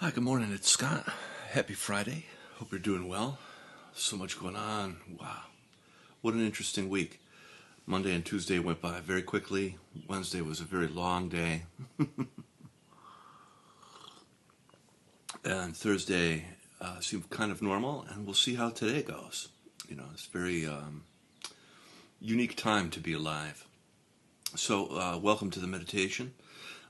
Hi, good morning. It's Scott. Happy Friday. Hope you're doing well. So much going on. Wow. What an interesting week. Monday and Tuesday went by very quickly. Wednesday was a very long day. And Thursday seemed kind of normal, and we'll see how today goes. It's a very unique time to be alive. So, welcome to the meditation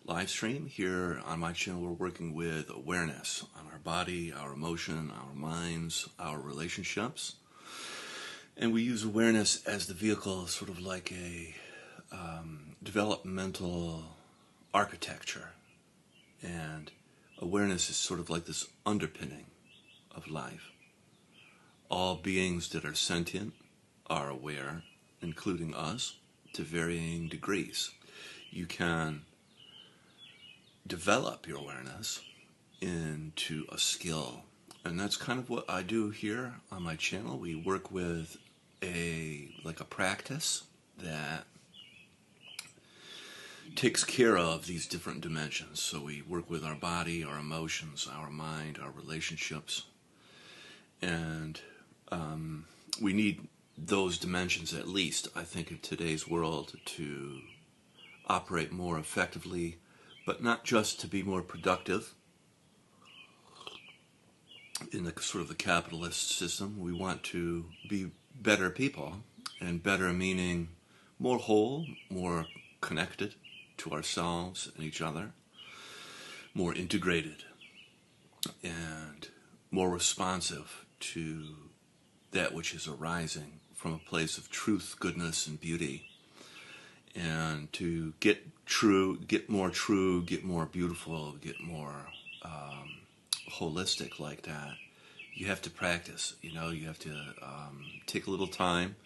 live stream. Here on my channel, we're working with awareness on our body, our emotion, our minds, our relationships. And we use awareness as the vehicle, sort of like a developmental architecture. And awareness is sort of like this underpinning of life. All beings that are sentient are aware, including us, to varying degrees. You can develop your awareness into a skill. And that's kind of what I do here on my channel. We work with a practice that takes care of these different dimensions. So we work with our body, our emotions, our mind, our relationships. And we need those dimensions at least, I think, in today's world to operate more effectively, but not just to be more productive in the sort of the capitalist system. We want to be better people, and better meaning more whole, more connected to ourselves and each other, more integrated, and more responsive to that which is arising from a place of truth, goodness, and beauty. And to get more beautiful, get more holistic like that, you have to practice. You have to take a little time,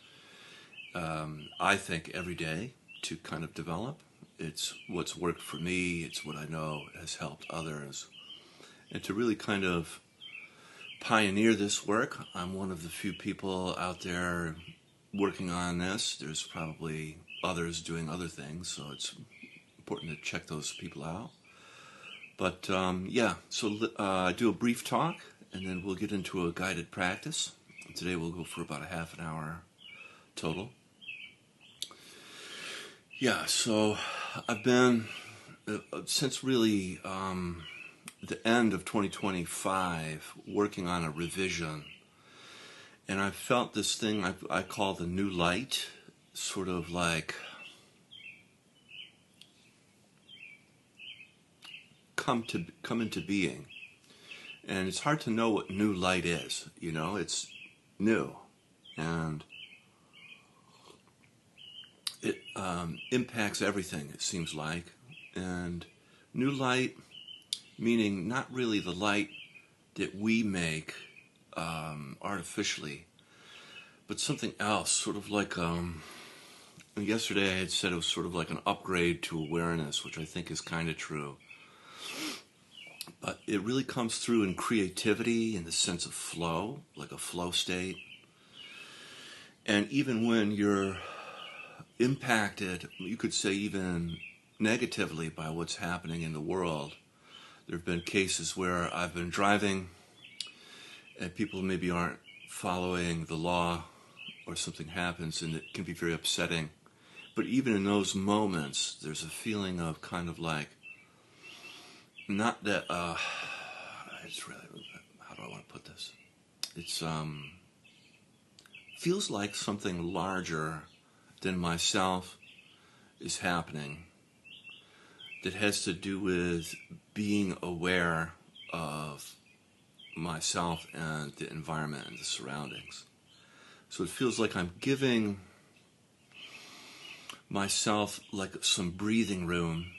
I think, every day to kind of develop. It's what's worked for me. It's what I know has helped others. And to really kind of pioneer this work, I'm one of the few people out there working on this. There's probably others doing other things, so it's important to check those people out. But so I do a brief talk, and then we'll get into a guided practice. Today we'll go for about a half an hour total. Yeah, so I've been, since really the end of 2025, working on a revision. And I felt this thing I call the new light, sort of like come into being. And it's hard to know what new light is. It's new, and it impacts everything, it seems like. And new light meaning not really the light that we make artificially, but something else, sort of like yesterday I had said it was sort of like an upgrade to awareness, which I think is kind of true. But it really comes through in creativity, in the sense of flow, like a flow state. And even when you're impacted, you could say even negatively, by what's happening in the world. There have been cases where I've been driving and people maybe aren't following the law, or something happens and it can be very upsetting. But even in those moments, there's a feeling of kind of like, not that, it's really, how do I want to put this? It's, feels like something larger than myself is happening, that has to do with being aware of myself and the environment and the surroundings. So it feels like I'm giving myself like some breathing room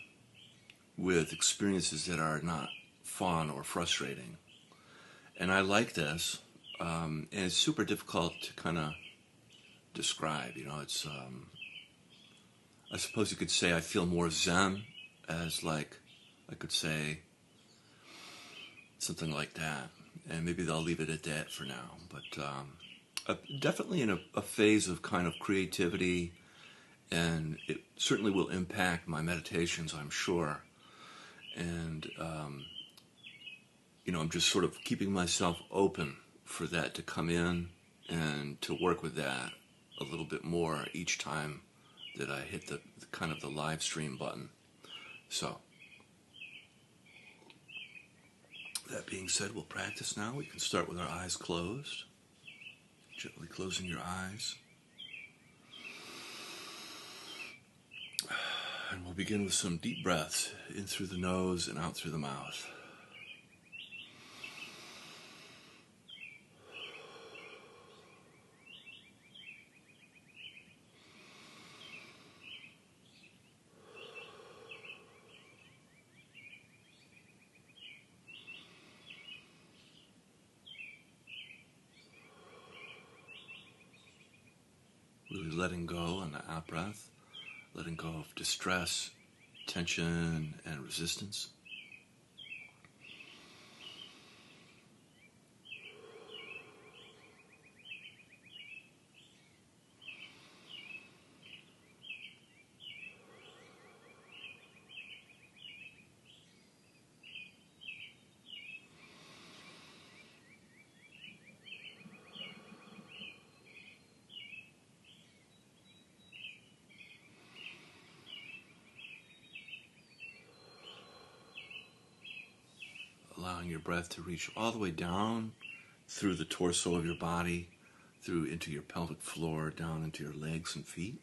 with experiences that are not fun or frustrating. And I like this, and it's super difficult to kind of describe. It's, I suppose you could say I feel more zen, as like, I could say something like that. And maybe I'll leave it at that for now. But definitely in a phase of kind of creativity, and it certainly will impact my meditations, I'm sure. And I'm just sort of keeping myself open for that to come in and to work with that a little bit more each time that I hit the kind of the live stream button. So, that being said, we'll practice now. We can start with our eyes closed. Gently closing your eyes. And we'll begin with some deep breaths in through the nose and out through the mouth. Really letting go on the out breath, letting go of distress, tension, and resistance. Allowing your breath to reach all the way down through the torso of your body, through into your pelvic floor, down into your legs and feet.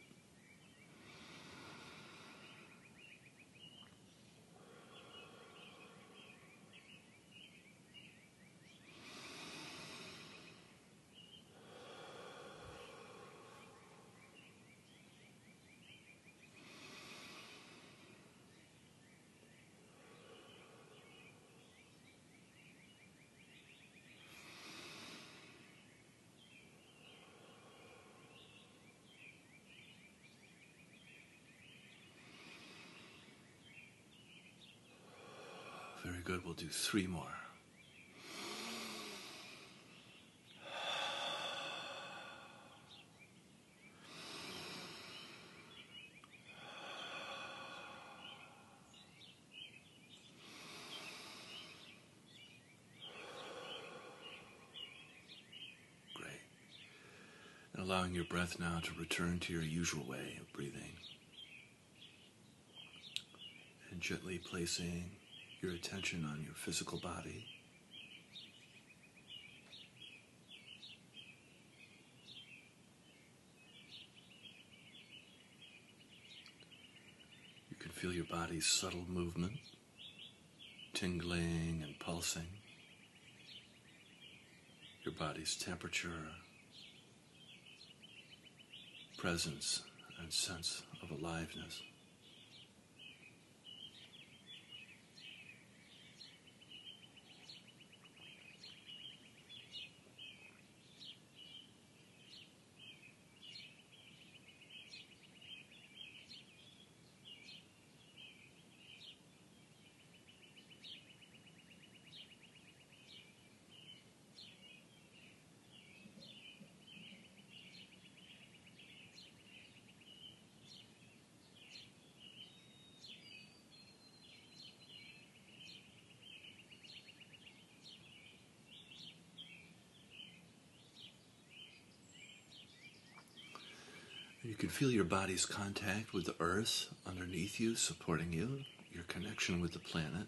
Very good. We'll do 3 more. Great. And allowing your breath now to return to your usual way of breathing. And gently placing your attention on your physical body. You can feel your body's subtle movement, tingling and pulsing, your body's temperature, presence, and sense of aliveness. You can feel your body's contact with the earth underneath you, supporting you, your connection with the planet.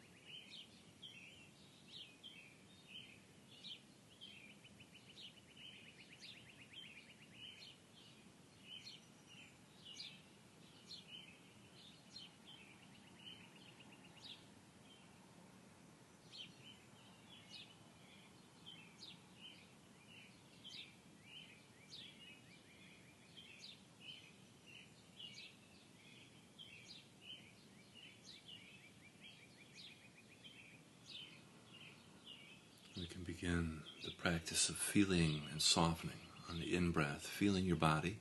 We can begin the practice of feeling and softening on the in-breath, feeling your body.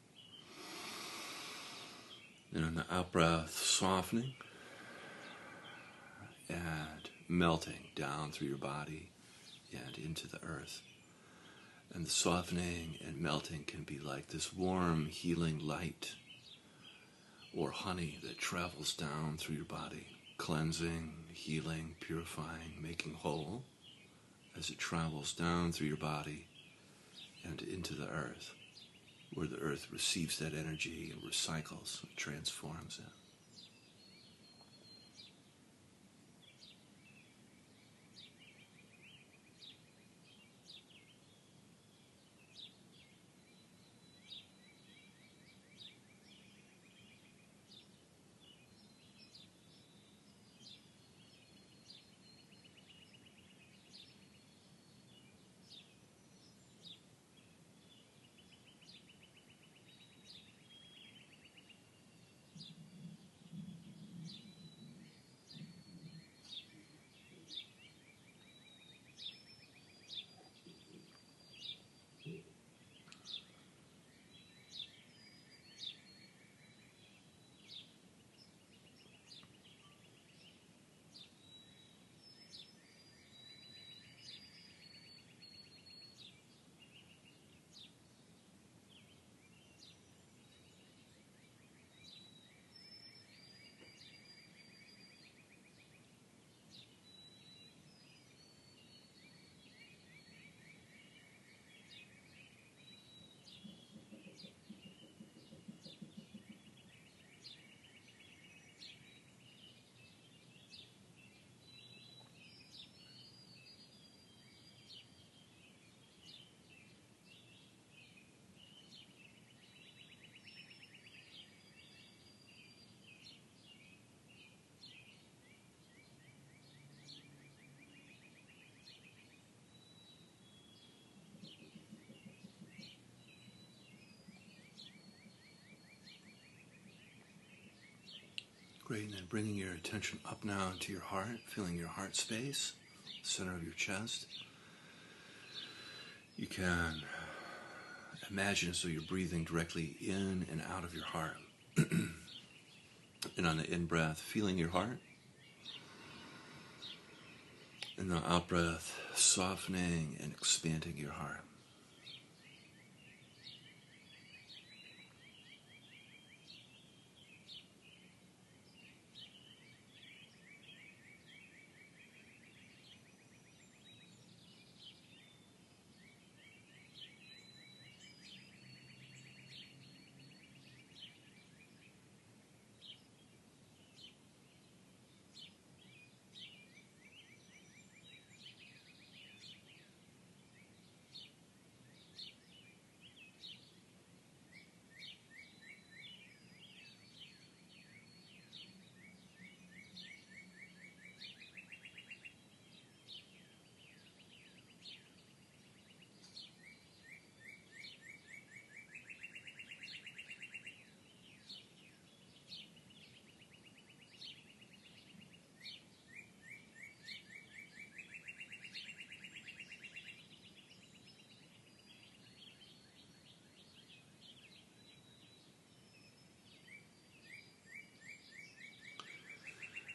And on the out-breath, softening and melting down through your body and into the earth. And the softening and melting can be like this warm, healing light or honey that travels down through your body, cleansing, healing, purifying, making whole. as it travels down through your body and into the earth, where the earth receives that energy and recycles and transforms it. Great, and then bringing your attention up now to your heart, feeling your heart space, center of your chest. You can imagine as though you're breathing directly in and out of your heart. And on the in-breath, feeling your heart. And the out-breath, softening and expanding your heart.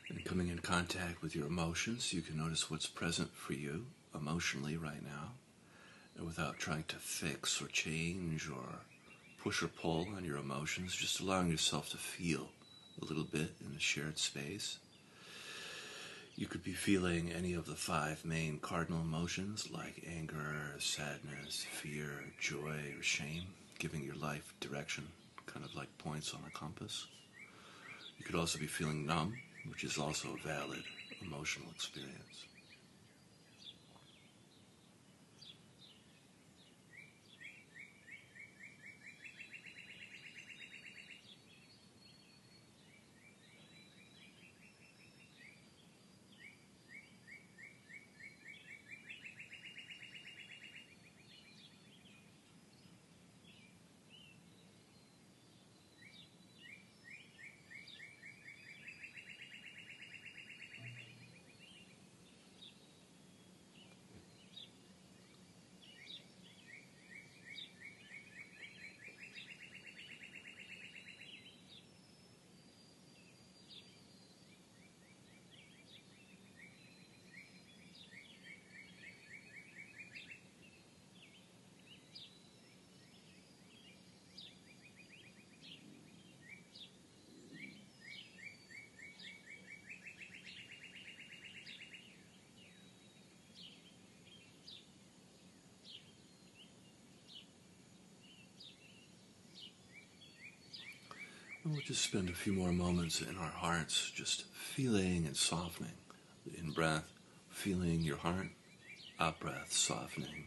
And coming in contact with your emotions, you can notice what's present for you emotionally right now, and without trying to fix or change or push or pull on your emotions, just allowing yourself to feel a little bit in the shared space. You could be feeling any of the 5 main cardinal emotions like anger, sadness, fear, joy, or shame, giving your life direction, kind of like points on a compass. You could also be feeling numb, which is also a valid emotional experience. We'll just spend a few more moments in our hearts, just feeling and softening. The in-breath, feeling your heart, out-breath, softening.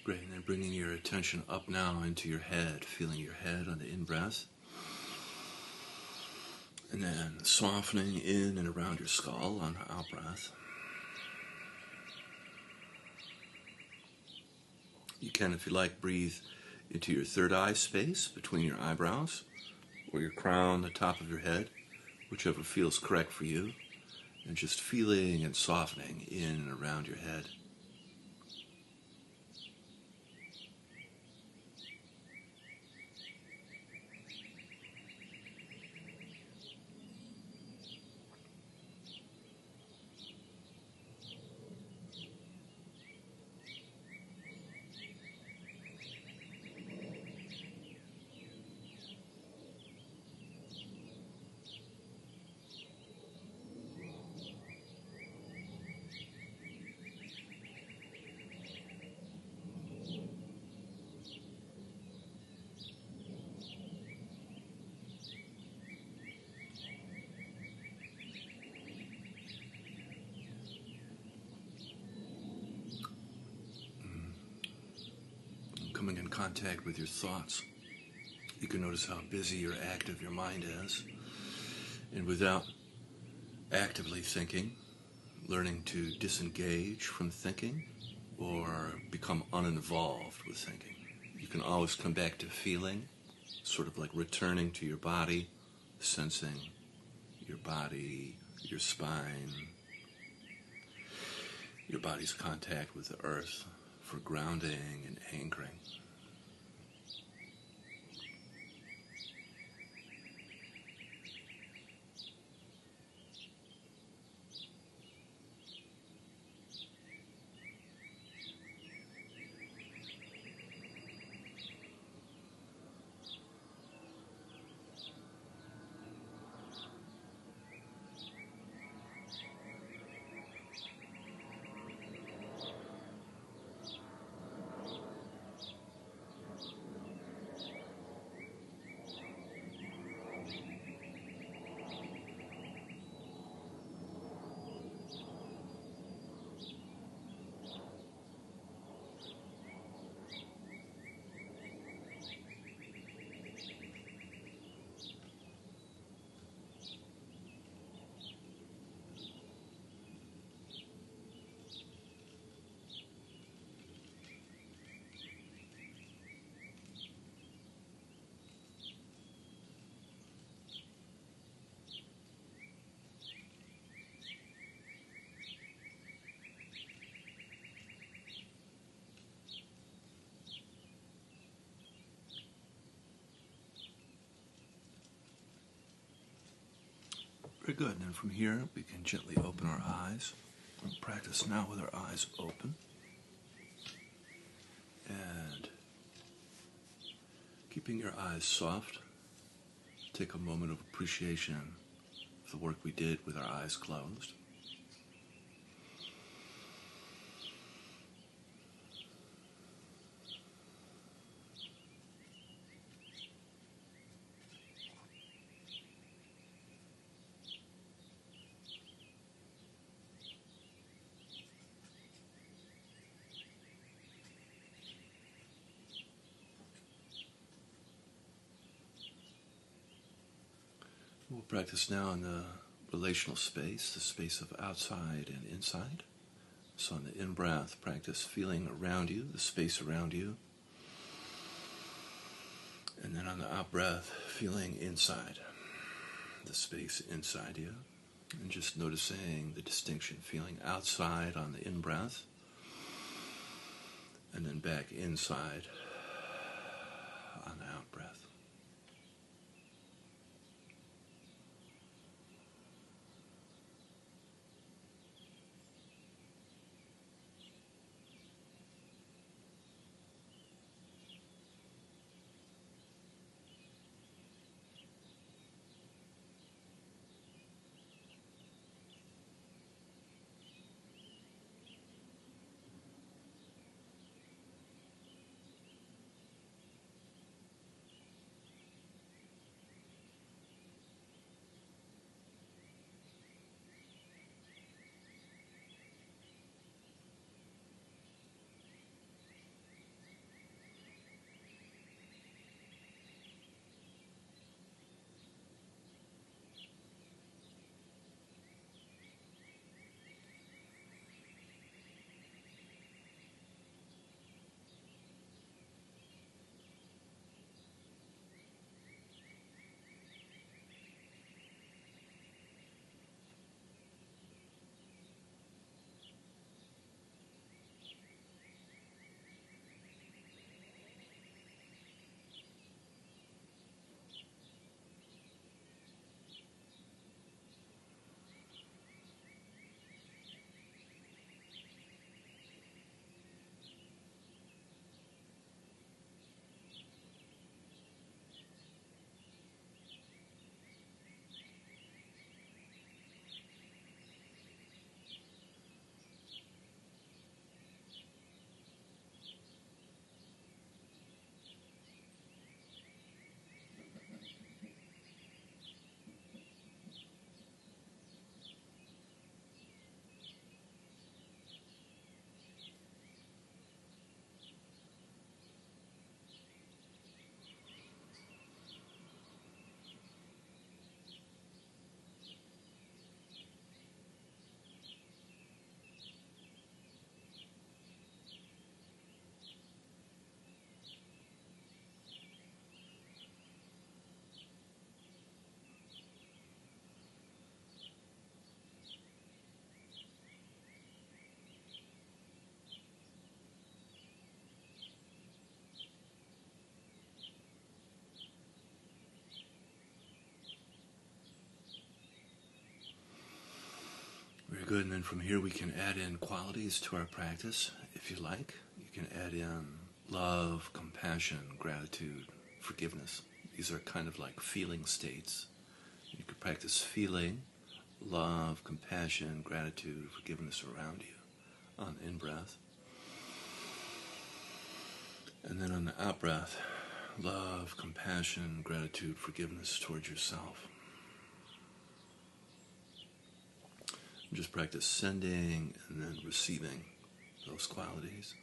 Great, and then bringing your attention up now into your head, feeling your head on the in-breath. And then softening in and around your skull on the out-breath. You can, if you like, breathe into your third eye space between your eyebrows, or your crown, the top of your head, whichever feels correct for you. And just feeling and softening in and around your head. Coming in contact with your thoughts, you can notice how busy or active your mind is. And without actively thinking, learning to disengage from thinking or become uninvolved with thinking. You can always come back to feeling, sort of like returning to your body, sensing your body, your spine, your body's contact with the earth for grounding and anchoring. Very good. And then from here, we can gently open our eyes. We'll practice now with our eyes open. And keeping your eyes soft, take a moment of appreciation of the work we did with our eyes closed. We'll practice now in the relational space, the space of outside and inside. So on the in-breath, practice feeling around you, the space around you. And then on the out-breath, feeling inside, the space inside you. And just noticing the distinction, feeling outside on the in-breath, and then back inside on the out-breath. Very good, and then from here we can add in qualities to our practice, if you like. You can add in love, compassion, gratitude, forgiveness. These are kind of like feeling states. You could practice feeling love, compassion, gratitude, forgiveness around you on the in-breath. And then on the out-breath, love, compassion, gratitude, forgiveness towards yourself. Just practice sending and then receiving those qualities.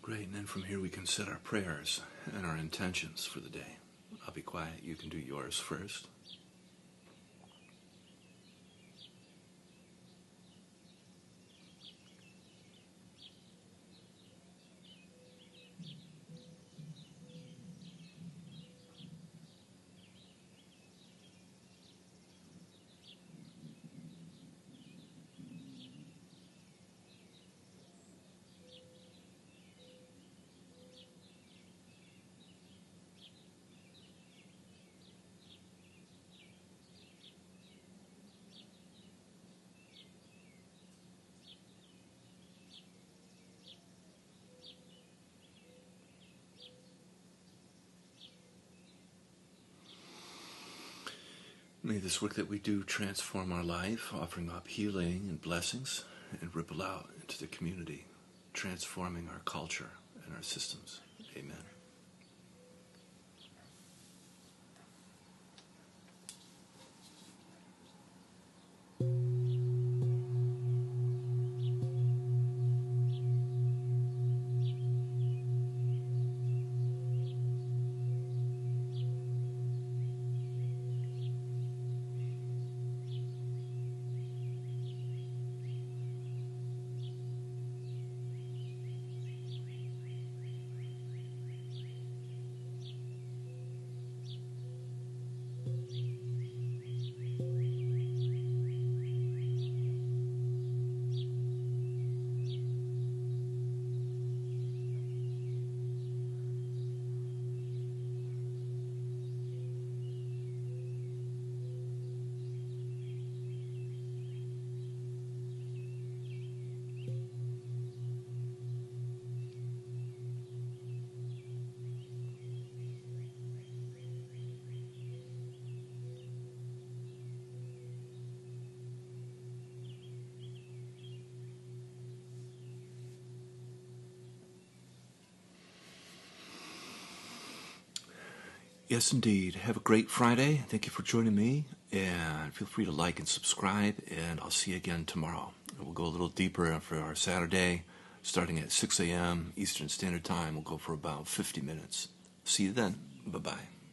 Great, and then from here we can set our prayers and our intentions for the day. I'll be quiet. You can do yours first. May this work that we do transform our life, offering up healing and blessings, and ripple out into the community, transforming our culture and our systems. Amen. Yes, indeed. Have a great Friday. Thank you for joining me. And feel free to like and subscribe. And I'll see you again tomorrow. We'll go a little deeper for our Saturday, starting at 6 a.m. Eastern Standard Time. We'll go for about 50 minutes. See you then. Bye-bye.